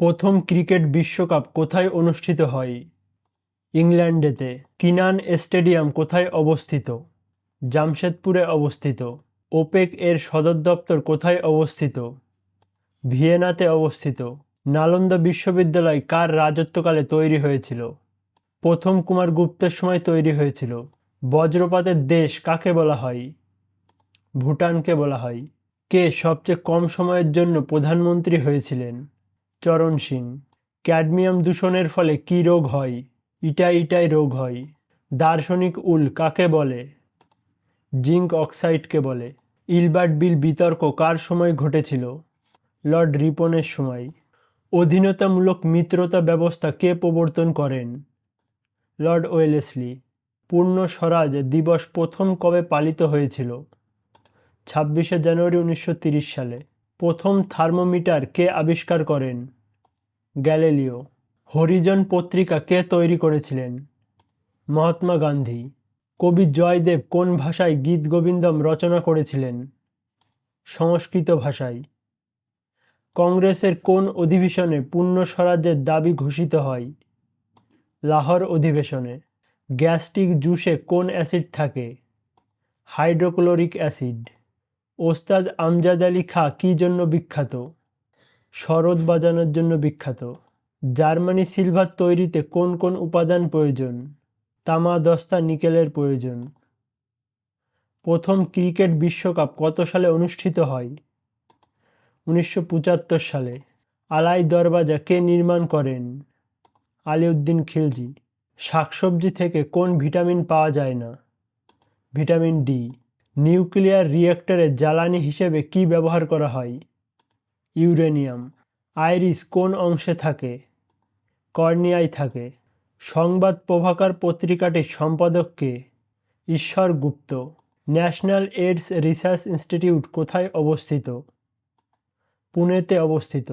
প্রথম ক্রিকেট বিশ্বকাপ কোথায় অনুষ্ঠিত হয়? ইংল্যান্ডেতে। কিনান স্টেডিয়াম কোথায় অবস্থিত? জামশেদপুরে অবস্থিত। ওপেক এর সদর দপ্তর কোথায় অবস্থিত? ভিয়েনাতে অবস্থিত। নালন্দা বিশ্ববিদ্যালয় কার রাজত্বকালে তৈরি হয়েছিল? প্রথম কুমারগুপ্তের সময় তৈরি হয়েছিল। বজ্রপাতের দেশ কাকে বলা হয়? ভুটানকে বলা হয়। কে সবচেয়ে কম সময়ের জন্য প্রধানমন্ত্রী হয়েছিলেন? চরণ সিং। ক্যাডমিয়াম দূষণের ফলে কী রোগ হয়? ইটাই রোগ হয়। দার্শনিক উল কাকে বলে? জিঙ্ক অক্সাইডকে বলে। ইলবার্ট বিল বিতর্ক কার সময় ঘটেছিল? লর্ড রিপনের সময়। অধীনতামূলক মিত্রতা ব্যবস্থা কে প্রবর্তন করেন? Lord Wellesley. পূর্ণ স্বরাজ দিবস প্রথম কবে পালিত হয়েছিল? 26শে জানুয়ারি 1930 সালে। প্রথম থার্মোমিটার কে আবিষ্কার করেন? গ্যালিলিও। হরিজন পত্রিকা কে তৈরি করেছিলেন? মহাত্মা গান্ধী। কবি জয়দেব কোন ভাষায় গীতগোবিন্দম রচনা করেছিলেন? সংস্কৃত ভাষায়। কংগ্রেসের কোন অধিবেশনে পূর্ণ স্বরাজ্যের দাবি ঘোষিত হয়? লাহোর অধিবেশনে। গ্যাস্ট্রিক জুসে কোন অ্যাসিড থাকে? Hydrochloric acid. ওস্তাদ আমজাদ আলী খাঁ কী জন্য বিখ্যাত? সরোদ বাজানোর জন্য বিখ্যাত। জার্মানি সিলভার তৈরিতে কোন কোন উপাদান প্রয়োজন? তামা, দস্তা, নিকেলের প্রয়োজন। প্রথম ক্রিকেট বিশ্বকাপ কত সালে অনুষ্ঠিত হয়? 1975 সালে। আলাই দরওয়াজা কে নির্মাণ করেন? আলিউদ্দিন খিলজি। শাকসবজি থেকে কোন ভিটামিন পাওয়া যায় না? Vitamin D. নিউক্লিয়ার রিঅ্যাক্টরে জ্বালানি হিসেবে কি ব্যবহার করা হয়? ইউরেনিয়াম। আইরিস কোন অংশে থাকে? কর্নিয়ায় থাকে। সংবাদ প্রভাকর পত্রিকাটির সম্পাদক কে? Ishwar Gupta. National AIDS research institute কোথায় অবস্থিত? পুনেতে অবস্থিত।